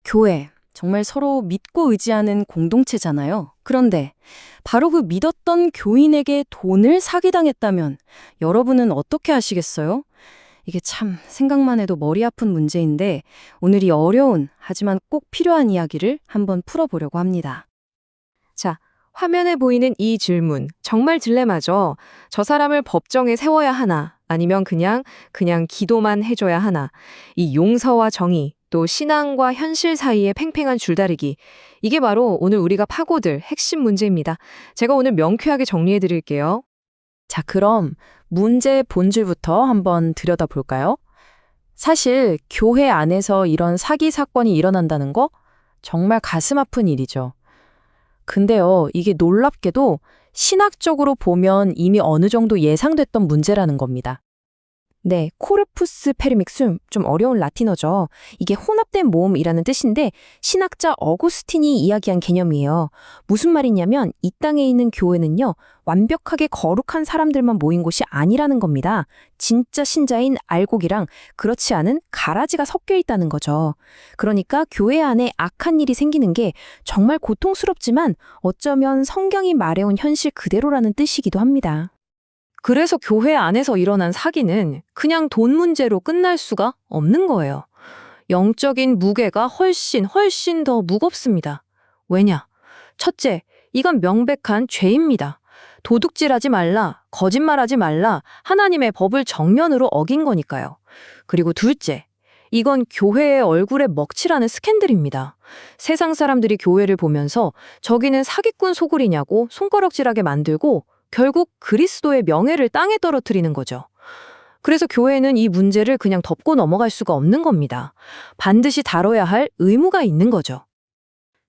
교회, 정말 서로 믿고 의지하는 공동체잖아요. 그런데 바로 그 믿었던 교인에게 돈을 사기당했다면 여러분은 어떻게 하시겠어요? 이게 참 생각만 해도 머리 아픈 문제인데 오늘 이 어려운 하지만 꼭 필요한 이야기를 한번 풀어보려고 합니다. 자, 화면에 보이는 이 질문, 정말 딜레마죠. 저 사람을 법정에 세워야 하나, 아니면 그냥 기도만 해줘야 하나. 이 용서와 정의, 또 신앙과 현실 사이의 팽팽한 줄다리기. 이게 바로 오늘 우리가 파고들 핵심 문제입니다. 제가 오늘 명쾌하게 정리해 드릴게요. 자, 그럼 문제의 본질부터 한번 들여다볼까요? 사실 교회 안에서 이런 사기 사건이 일어난다는 거 정말 가슴 아픈 일이죠. 근데요, 이게 놀랍게도 신학적으로 보면 이미 어느 정도 예상됐던 문제라는 겁니다. 네, 코르푸스 페르믹숨, 좀 어려운 라틴어죠. 이게 혼합된 모음이라는 뜻인데 신학자 어구스틴이 이야기한 개념이에요. 무슨 말이냐면 이 땅에 있는 교회는요, 완벽하게 거룩한 사람들만 모인 곳이 아니라는 겁니다. 진짜 신자인 알곡이랑 그렇지 않은 가라지가 섞여 있다는 거죠. 그러니까 교회 안에 악한 일이 생기는 게 정말 고통스럽지만 어쩌면 성경이 말해온 현실 그대로라는 뜻이기도 합니다. 그래서 교회 안에서 일어난 사기는 그냥 돈 문제로 끝날 수가 없는 거예요. 영적인 무게가 훨씬 더 무겁습니다. 왜냐? 첫째, 이건 명백한 죄입니다. 도둑질하지 말라, 거짓말하지 말라, 하나님의 법을 정면으로 어긴 거니까요. 그리고 둘째, 이건 교회의 얼굴에 먹칠하는 스캔들입니다. 세상 사람들이 교회를 보면서 저기는 사기꾼 소굴이냐고 손가락질하게 만들고 결국 그리스도의 명예를 땅에 떨어뜨리는 거죠. 그래서 교회는 이 문제를 그냥 덮고 넘어갈 수가 없는 겁니다. 반드시 다뤄야 할 의무가 있는 거죠.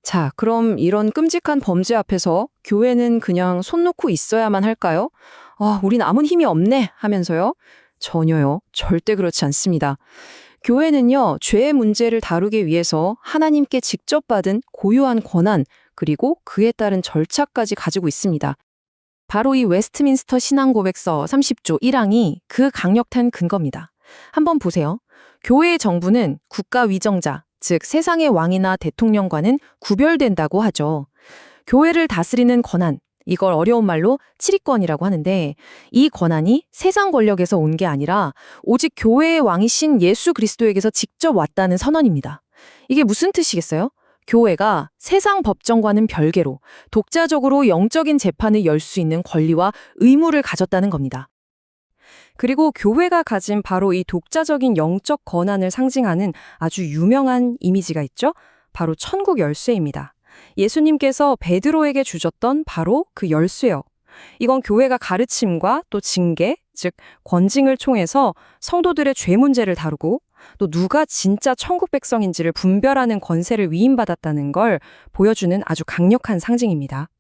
자, 그럼 이런 끔찍한 범죄 앞에서 교회는 그냥 손 놓고 있어야만 할까요? 우린 아무 힘이 없네 하면서요? 전혀요. 절대 그렇지 않습니다. 교회는요, 죄의 문제를 다루기 위해서 하나님께 직접 받은 고유한 권한, 그리고 그에 따른 절차까지 가지고 있습니다. 바로 이 웨스트민스터 신앙고백서 30조 1항이 그 강력한 근거입니다. 한번 보세요. 교회의 정부는 국가 위정자, 즉 세상의 왕이나 대통령과는 구별된다고 하죠. 교회를 다스리는 권한, 이걸 어려운 말로 치리권이라고 하는데 이 권한이 세상 권력에서 온 게 아니라 오직 교회의 왕이신 예수 그리스도에게서 직접 왔다는 선언입니다. 이게 무슨 뜻이겠어요? 교회가 세상 법정과는 별개로 독자적으로 영적인 재판을 열 수 있는 권리와 의무를 가졌다는 겁니다. 그리고 교회가 가진 바로 이 독자적인 영적 권한을 상징하는 아주 유명한 이미지가 있죠? 바로 천국 열쇠입니다. 예수님께서 베드로에게 주셨던 바로 그 열쇠요. 이건 교회가 가르침과 또 징계, 즉 권징을 통해서 성도들의 죄 문제를 다루고 또 누가 진짜 천국 백성인지를 분별하는 권세를 위임받았다는 걸 보여주는 아주 강력한 상징입니다.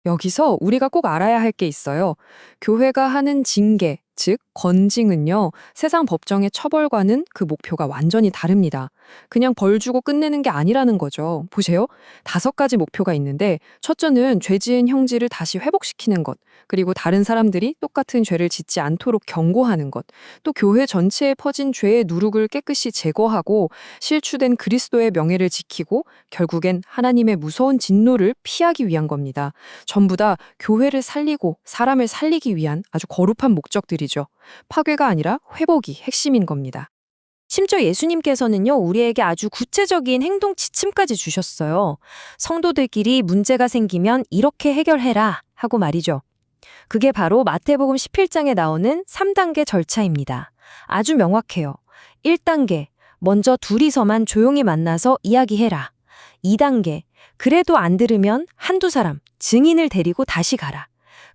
여기서 우리가 꼭 알아야 할 게 있어요. 교회가 하는 징계, 즉 권징은요, 세상 법정의 처벌과는 그 목표가 완전히 다릅니다. 그냥 벌 주고 끝내는 게 아니라는 거죠. 보세요. 5가지 목표가 있는데 첫째는 죄 지은 형제를 다시 회복시키는 것, 그리고 다른 사람들이 똑같은 죄를 짓지 않도록 경고하는 것, 또 교회 전체에 퍼진 죄의 누룩을 깨끗이 제거하고 실추된 그리스도의 명예를 지키고 결국엔 하나님의 무서운 진노를 피하기 위한 겁니다. 전부 다 교회를 살리고 사람을 살리기 위한 아주 거룩한 목적들이죠. 파괴가 아니라 회복이 핵심인 겁니다. 심지어 예수님께서는요, 우리에게 아주 구체적인 행동 지침까지 주셨어요. 성도들끼리 문제가 생기면 이렇게 해결해라 하고 말이죠. 그게 바로 마태복음 17장에 나오는 3단계 절차입니다. 아주 명확해요. 1단계, 먼저 둘이서만 조용히 만나서 이야기해라. 2단계, 그래도 안 들으면 한두 사람, 증인을 데리고 다시 가라.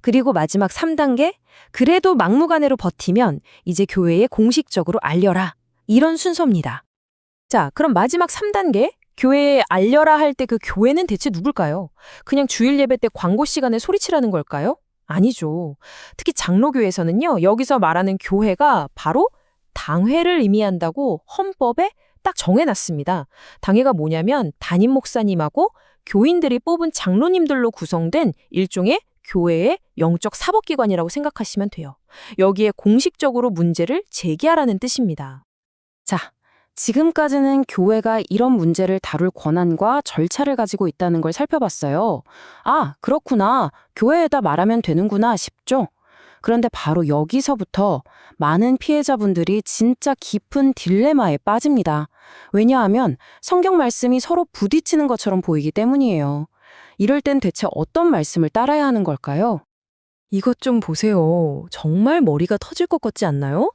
그리고 마지막 3단계, 그래도 막무가내로 버티면 이제 교회에 공식적으로 알려라. 이런 순서입니다. 자, 그럼 마지막 3단계, 교회에 알려라 할 때 그 교회는 대체 누굴까요? 그냥 주일 예배 때 광고 시간에 소리치라는 걸까요? 아니죠. 특히 장로교에서는요, 여기서 말하는 교회가 바로 당회를 의미한다고 헌법에 딱 정해놨습니다. 당회가 뭐냐면 담임 목사님하고 교인들이 뽑은 장로님들로 구성된 일종의 교회의 영적 사법기관이라고 생각하시면 돼요. 여기에 공식적으로 문제를 제기하라는 뜻입니다. 자, 지금까지는 교회가 이런 문제를 다룰 권한과 절차를 가지고 있다는 걸 살펴봤어요. 아, 그렇구나. 교회에다 말하면 되는구나 싶죠? 그런데 바로 여기서부터 많은 피해자분들이 진짜 깊은 딜레마에 빠집니다. 왜냐하면 성경 말씀이 서로 부딪히는 것처럼 보이기 때문이에요. 이럴 땐 대체 어떤 말씀을 따라야 하는 걸까요? 이것 좀 보세요. 정말 머리가 터질 것 같지 않나요?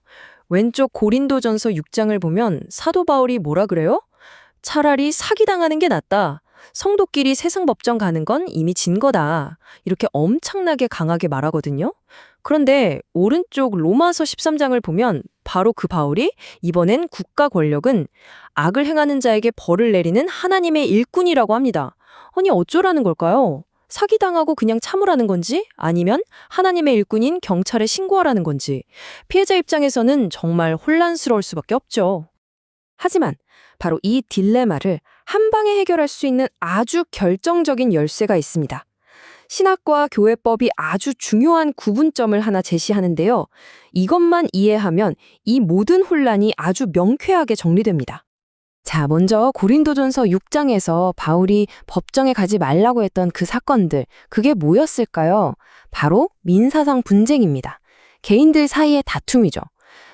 왼쪽 고린도전서 6장을 보면 사도 바울이 뭐라 그래요? 차라리 사기당하는 게 낫다. 성도끼리 세상법정 가는 건 이미 진 거다. 이렇게 엄청나게 강하게 말하거든요. 그런데 오른쪽 로마서 13장을 보면 바로 그 바울이 이번엔 국가 권력은 악을 행하는 자에게 벌을 내리는 하나님의 일꾼이라고 합니다. 아니 어쩌라는 걸까요? 사기당하고 그냥 참으라는 건지 아니면 하나님의 일꾼인 경찰에 신고하라는 건지 피해자 입장에서는 정말 혼란스러울 수밖에 없죠. 하지만 바로 이 딜레마를 한 방에 해결할 수 있는 아주 결정적인 열쇠가 있습니다. 신학과 교회법이 아주 중요한 구분점을 하나 제시하는데요. 이것만 이해하면 이 모든 혼란이 아주 명쾌하게 정리됩니다. 자, 먼저 고린도전서 6장에서 바울이 법정에 가지 말라고 했던 그 사건들, 그게 뭐였을까요? 바로 민사상 분쟁입니다. 개인들 사이의 다툼이죠.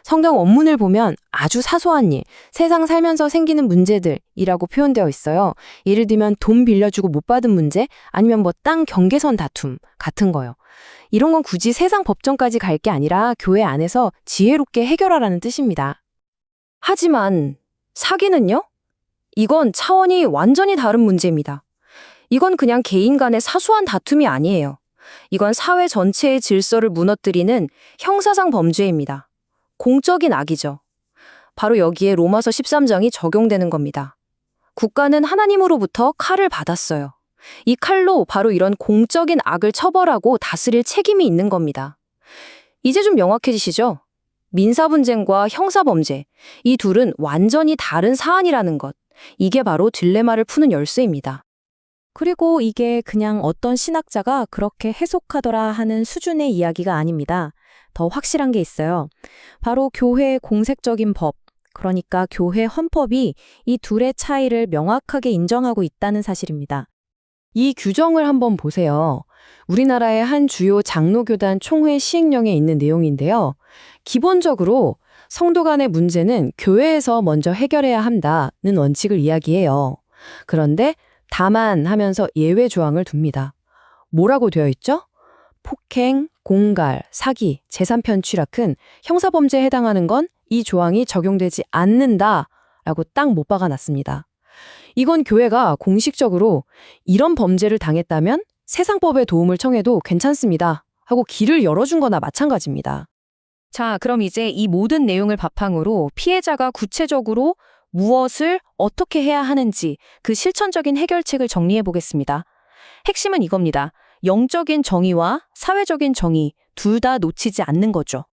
성경 원문을 보면 아주 사소한 일, 세상 살면서 생기는 문제들이라고 표현되어 있어요. 예를 들면 돈 빌려주고 못 받은 문제, 아니면 뭐 땅 경계선 다툼 같은 거요. 이런 건 굳이 세상 법정까지 갈 게 아니라 교회 안에서 지혜롭게 해결하라는 뜻입니다. 하지만 사기는요? 이건 차원이 완전히 다른 문제입니다. 이건 그냥 개인 간의 사소한 다툼이 아니에요. 이건 사회 전체의 질서를 무너뜨리는 형사상 범죄입니다. 공적인 악이죠. 바로 여기에 로마서 13장이 적용되는 겁니다. 국가는 하나님으로부터 칼을 받았어요. 이 칼로 바로 이런 공적인 악을 처벌하고 다스릴 책임이 있는 겁니다. 이제 좀 명확해지시죠? 민사분쟁과 형사범죄, 이 둘은 완전히 다른 사안이라는 것. 이게 바로 딜레마를 푸는 열쇠입니다. 그리고 이게 그냥 어떤 신학자가 그렇게 해석하더라 하는 수준의 이야기가 아닙니다. 더 확실한 게 있어요. 바로 교회의 공색적인 법, 그러니까 교회 헌법이 이 둘의 차이를 명확하게 인정하고 있다는 사실입니다. 이 규정을 한번 보세요. 우리나라의 한 주요 장로교단 총회 시행령에 있는 내용인데요. 기본적으로 성도 간의 문제는 교회에서 먼저 해결해야 한다는 원칙을 이야기해요. 그런데 다만 하면서 예외 조항을 둡니다. 뭐라고 되어 있죠? 폭행, 공갈, 사기, 재산 편취락은 형사범죄에 해당하는 건 이 조항이 적용되지 않는다라고 딱 못 박아놨습니다. 이건 교회가 공식적으로 이런 범죄를 당했다면 세상법의 도움을 청해도 괜찮습니다 하고 길을 열어준 거나 마찬가지입니다. 자, 그럼 이제 이 모든 내용을 바탕으로 피해자가 구체적으로 무엇을 어떻게 해야 하는지 그 실천적인 해결책을 정리해 보겠습니다. 핵심은 이겁니다. 영적인 정의와 사회적인 정의 둘 다 놓치지 않는 거죠.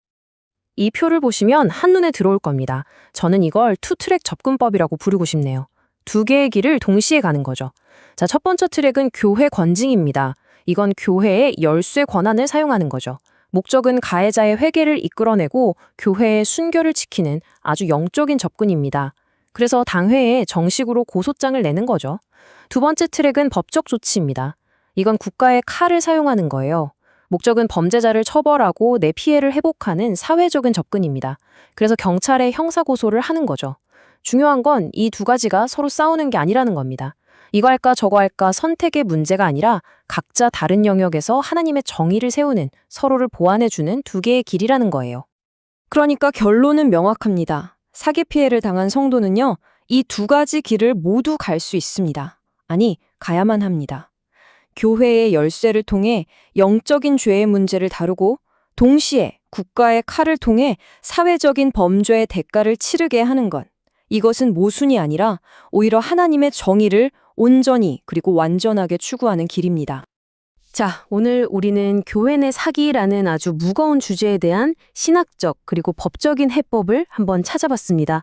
이 표를 보시면 한눈에 들어올 겁니다. 저는 이걸 투트랙 접근법이라고 부르고 싶네요. 두 개의 길을 동시에 가는 거죠. 자, 첫 번째 트랙은 교회 권징입니다. 이건 교회의 열쇠 권한을 사용하는 거죠. 목적은 가해자의 회개를 이끌어내고 교회의 순결을 지키는 아주 영적인 접근입니다. 그래서 당회에 정식으로 고소장을 내는 거죠. 두 번째 트랙은 법적 조치입니다. 이건 국가의 칼을 사용하는 거예요. 목적은 범죄자를 처벌하고 내 피해를 회복하는 사회적인 접근입니다. 그래서 경찰에 형사고소를 하는 거죠. 중요한 건 이 두 가지가 서로 싸우는 게 아니라는 겁니다. 이거 할까 저거 할까 선택의 문제가 아니라 각자 다른 영역에서 하나님의 정의를 세우는, 서로를 보완해주는 두 개의 길이라는 거예요. 그러니까 결론은 명확합니다. 사기 피해를 당한 성도는요, 이 두 가지 길을 모두 갈 수 있습니다. 아니, 가야만 합니다. 교회의 열쇠를 통해 영적인 죄의 문제를 다루고 동시에 국가의 칼을 통해 사회적인 범죄의 대가를 치르게 하는 것. 이것은 모순이 아니라 오히려 하나님의 정의를 온전히 그리고 완전하게 추구하는 길입니다. 자, 오늘 우리는 교회 내 사기라는 아주 무거운 주제에 대한 신학적 그리고 법적인 해법을 한번 찾아봤습니다.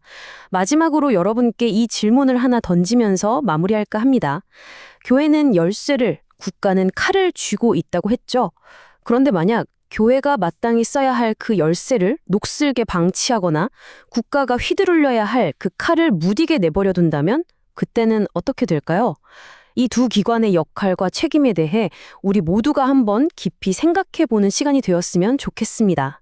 마지막으로 여러분께 이 질문을 하나 던지면서 마무리할까 합니다. 교회는 열쇠를, 국가는 칼을 쥐고 있다고 했죠. 그런데 만약 교회가 마땅히 써야 할 그 열쇠를 녹슬게 방치하거나 국가가 휘두르려야 할 그 칼을 무디게 내버려 둔다면 그때는 어떻게 될까요? 이 두 기관의 역할과 책임에 대해 우리 모두가 한번 깊이 생각해 보는 시간이 되었으면 좋겠습니다.